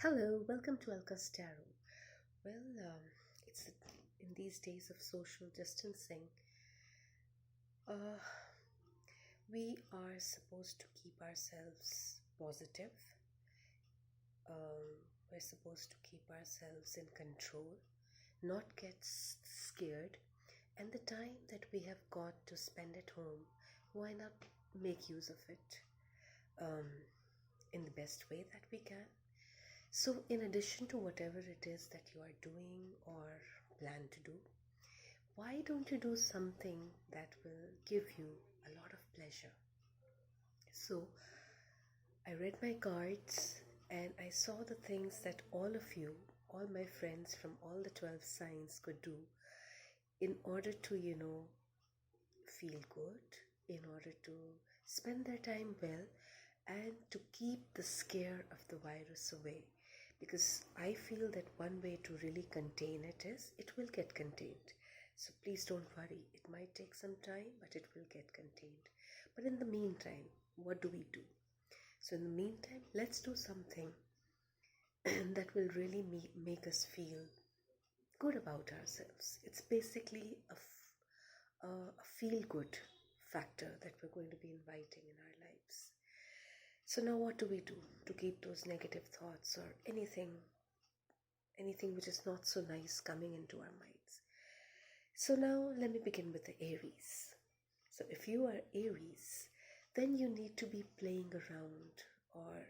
Hello, welcome to Alka's Tarot. Well, it's in these days of social distancing, uh, we are supposed to keep ourselves positive. We're supposed to keep ourselves in control, not get scared, and the time that we have got to spend at home, why not make use of it um, in the best way that we can? So, in addition to whatever it is that you are doing or plan to do, why don't you do something that will give you a lot of pleasure? So, I read my cards and I saw the things that all of you, all my friends from all the 12 signs could do in order to, feel good, in order to spend their time well, and to keep the scare of the virus away. Because I feel that one way to really contain it is it will get contained. So please don't worry. It might take some time, but it will get contained. But in the meantime, what do we do? So in the meantime, let's do something that will really make us feel good about ourselves. It's basically a feel good factor that we're going to be inviting in our lives. So now what do we do to keep those negative thoughts or anything which is not so nice coming into our minds? So now let me begin with the Aries. So if you are Aries, then you need to be playing around or,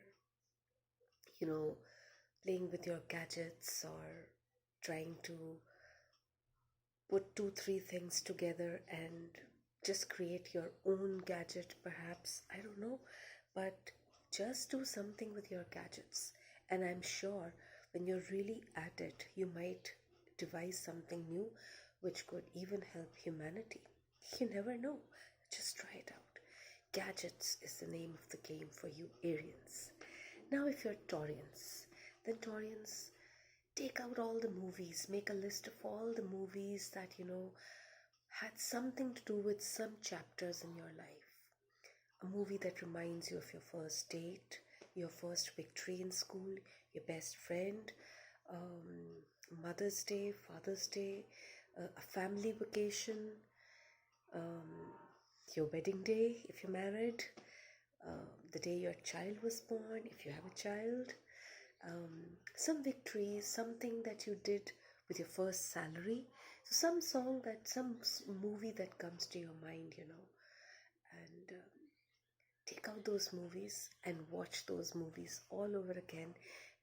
playing with your gadgets or trying to put two, three things together and just create your own gadget, perhaps. I don't know. But just do something with your gadgets. And I'm sure when you're really at it, you might devise something new which could even help humanity. You never know. Just try it out. Gadgets is the name of the game for you, Arians. Now, if you're Taurians, then Taurians, take out all the movies, make a list of all the movies that had something to do with some chapters in your life. A movie that reminds you of your first date, your first victory in school, your best friend, Mother's Day, Father's Day, a family vacation, your wedding day if you're married, the day your child was born if you have a child, some victories, something that you did with your first salary. So some movie that comes to your mind, and take out those movies and watch those movies all over again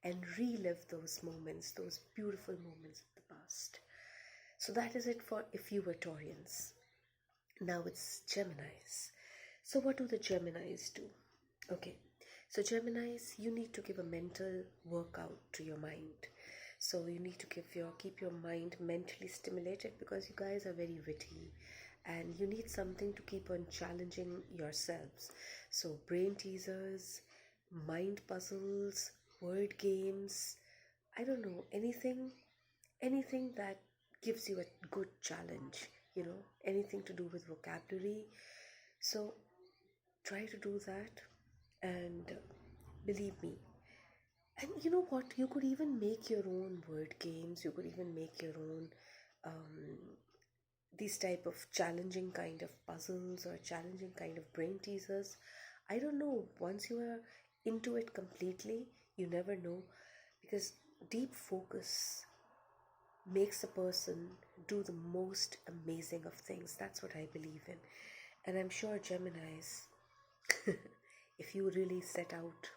and relive those moments, those beautiful moments of the past. So that is it for if you were Taurians. Now it's Geminis. So what do the Geminis do? Okay, so Geminis, you need to give a mental workout to your mind. So you need to keep your mind mentally stimulated because you guys are very witty and you need something to keep on challenging yourselves. So brain teasers, mind puzzles, word games, I don't know, anything that gives you a good challenge, anything to do with vocabulary. So try to do that and believe me. And you know what? You could even make your own word games. You could even make your own these type of challenging kind of puzzles or challenging kind of brain teasers. I don't know. Once you are into it completely, you never know, because deep focus makes a person do the most amazing of things. That's what I believe in. And I'm sure Geminis, if you really set out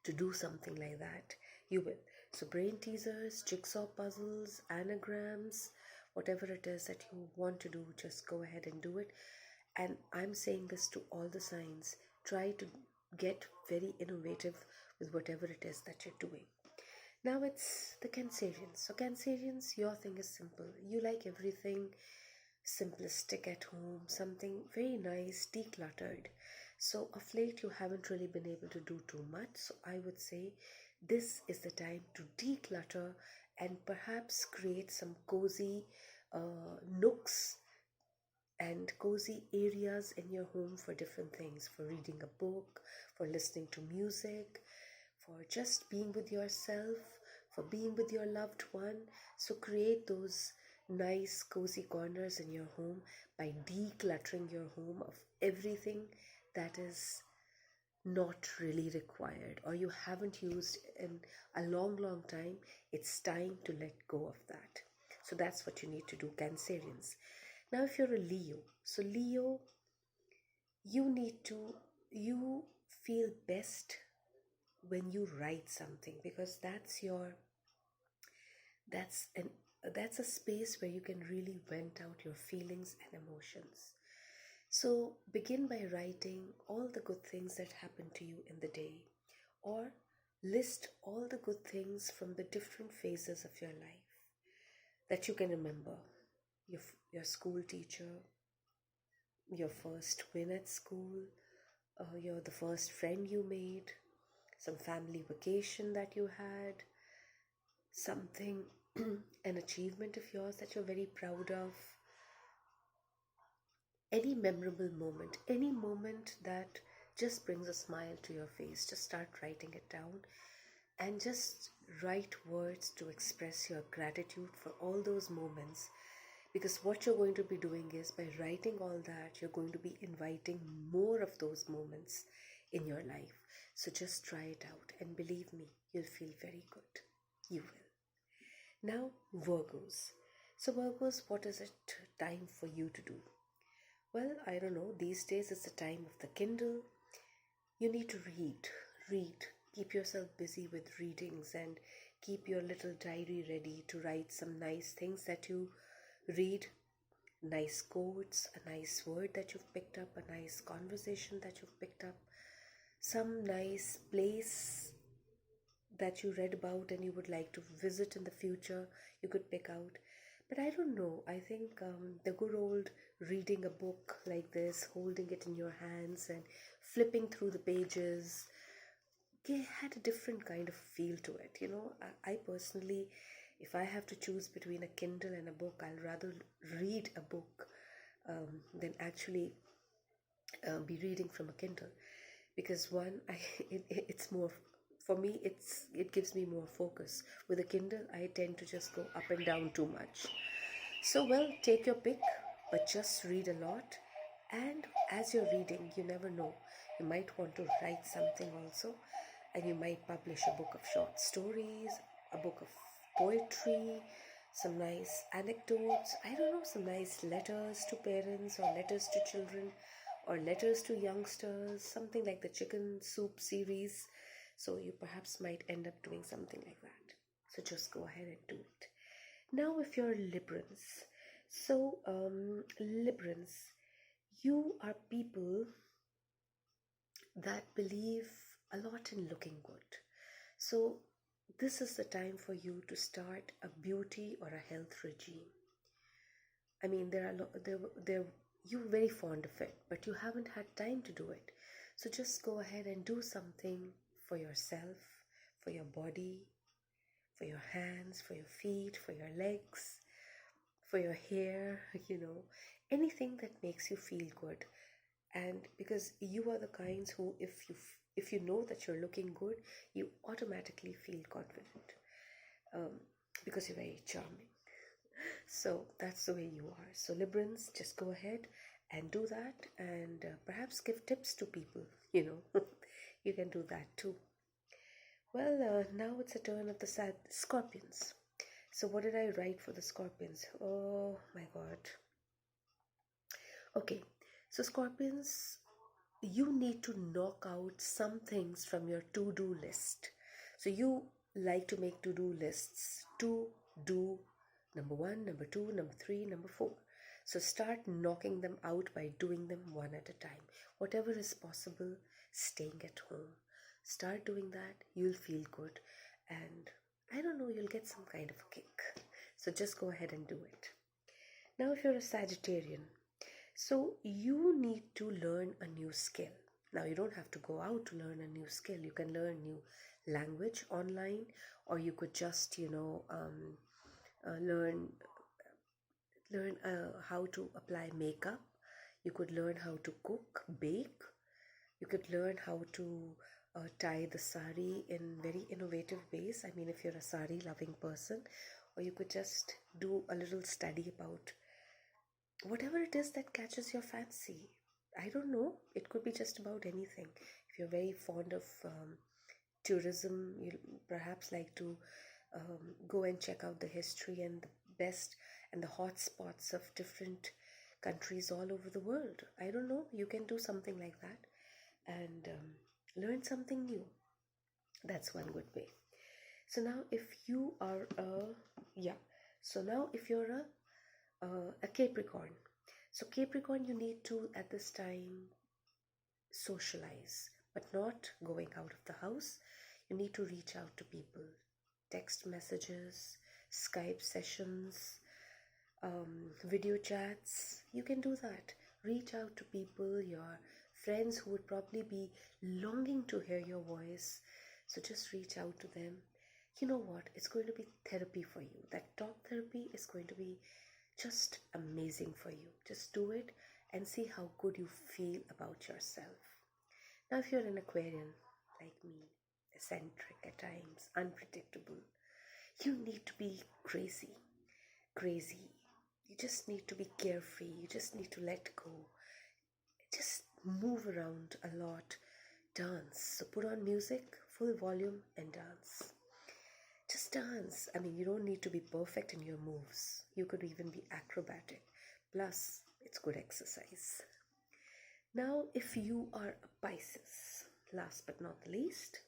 to do something like that, you will. So brain teasers, jigsaw puzzles, anagrams, whatever it is that you want to do, just go ahead and do it. And I'm saying this to all the signs, try to get very innovative with whatever it is that you're doing. Now it's the Cancerians. So Cancerians, your thing is simple. You like everything simplistic at home, something very nice, decluttered. So of late you haven't really been able to do too much. So I would say this is the time to declutter and perhaps create some cozy nooks and cozy areas in your home for different things, for reading a book, for listening to music, for just being with yourself, for being with your loved one. So create those nice, cozy corners in your home by decluttering your home of everything that is not really required or you haven't used in a long, long time. It's time to let go of that. So that's what you need to do, Cancerians. Now, if you're a Leo, so Leo, you need to, you feel best when you write something because that's an that's a space where you can really vent out your feelings and emotions. So begin by writing all the good things that happened to you in the day, or list all the good things from the different phases of your life that you can remember. Your school teacher, your first win at school, the first friend you made, some family vacation that you had, something, an achievement of yours that you're very proud of, any memorable moment, any moment that just brings a smile to your face. Just start writing it down and just write words to express your gratitude for all those moments. Because what you're going to be doing is by writing all that, you're going to be inviting more of those moments in your life. So just try it out and believe me, you'll feel very good. You will. Now, Virgos. So, Virgos, what is it time for you to do? Well, I don't know. These days it's the time of the Kindle. You need to read. Keep yourself busy with readings and keep your little diary ready to write some nice things that you read, nice quotes, a nice word that you've picked up, a nice conversation that you've picked up, some nice place that you read about and you would like to visit in the future, you could pick out. But I don't know, I think the good old reading a book like this, holding it in your hands and flipping through the pages, had a different kind of feel to it. I personally, if I have to choose between a Kindle and a book, I'll rather read a book than actually be reading from a Kindle, because one, it's more for me. It gives me more focus. With a Kindle, I tend to just go up and down too much. So well, take your pick, but just read a lot. And as you're reading, you never know. You might want to write something also, and you might publish a book of short stories, a book of poetry, some nice anecdotes, I don't know, some nice letters to parents or letters to children or letters to youngsters, something like the chicken soup series. So you perhaps might end up doing something like that. So just go ahead and do it. Now, if you're Librans, so Librans, you are people that believe a lot in looking good. So this is the time for you to start a beauty or a health regime. I mean, you're very fond of it, but you haven't had time to do it. So just go ahead and do something for yourself, for your body, for your hands, for your feet, for your legs, for your hair, anything that makes you feel good. And because you are the kinds who, if you know that you're looking good, you automatically feel confident, because you're very charming. So that's the way you are. So Librans, just go ahead and do that, and perhaps give tips to people. You can do that too. Well, now it's a turn of the sad Scorpions. So what did I write for the Scorpions? Oh my God. Okay, so Scorpions, you need to knock out some things from your to-do list. So you like to make to-do lists. To do number 1, number 2, number 3, number 4. So start knocking them out by doing them one at a time. Whatever is possible, staying at home. Start doing that, you'll feel good. And I don't know, you'll get some kind of a kick. So just go ahead and do it. Now, if you're a Sagittarian, so you need to learn a new skill. Now, you don't have to go out to learn a new skill. You can learn new language online, or you could just, learn how to apply makeup. You could learn how to cook, bake. You could learn how to tie the sari in very innovative ways. I mean, if you're a sari loving person, or you could just do a little study about whatever it is that catches your fancy. I don't know, it could be just about anything. If you're very fond of tourism, you perhaps like to go and check out the history and the best and the hot spots of different countries all over the world. I don't know, you can do something like that and learn something new. That's one good way. So now if you are if you're a Capricorn, so Capricorn, you need to at this time socialize, but not going out of the house. You need to reach out to people, text messages, Skype sessions, video chats. You can do that. Reach out to people, your friends who would probably be longing to hear your voice. So just reach out to them. You know what? It's going to be therapy for you. That talk therapy is going to be just amazing for you. Just do it and see how good you feel about yourself. Now, if you're an Aquarian like me, eccentric at times, unpredictable, you need to be crazy. You just need to be carefree. You just need to let go. Just move around a lot. Dance. So put on music, full volume, and dance. Just dance. I mean, you don't need to be perfect in your moves. You could even be acrobatic. Plus, it's good exercise. Now, if you are a Pisces, last but not the least,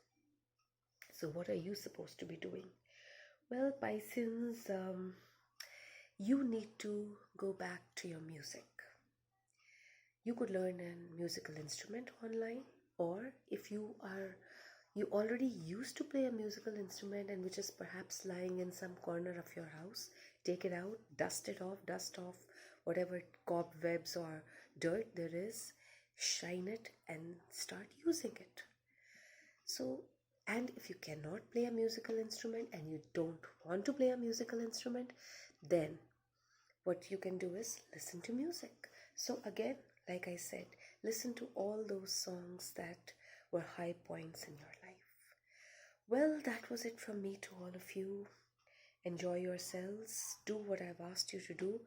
so what are you supposed to be doing? Well, Pisces, you need to go back to your music. You could learn a musical instrument online, or if you already used to play a musical instrument and which is perhaps lying in some corner of your house, take it out, dust off whatever cobwebs or dirt there is, shine it and start using it. So, and if you cannot play a musical instrument and you don't want to play a musical instrument, then what you can do is listen to music. So again, like I said, listen to all those songs that were high points in your life. Well, that was it from me to all of you. Enjoy yourselves, do what I've asked you to do,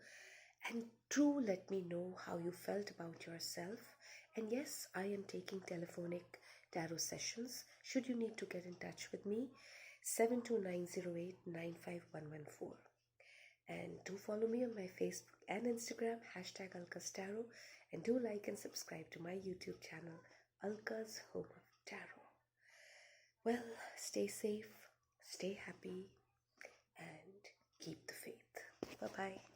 and do let me know how you felt about yourself. And yes, I am taking telephonic tarot sessions. Should you need to get in touch with me, 72908-95114. And do follow me on my Facebook and Instagram, #AlkasTarot, and do like and subscribe to my YouTube channel, Alka's Home of Tarot. Well, stay safe, stay happy, and keep the faith. Bye-bye.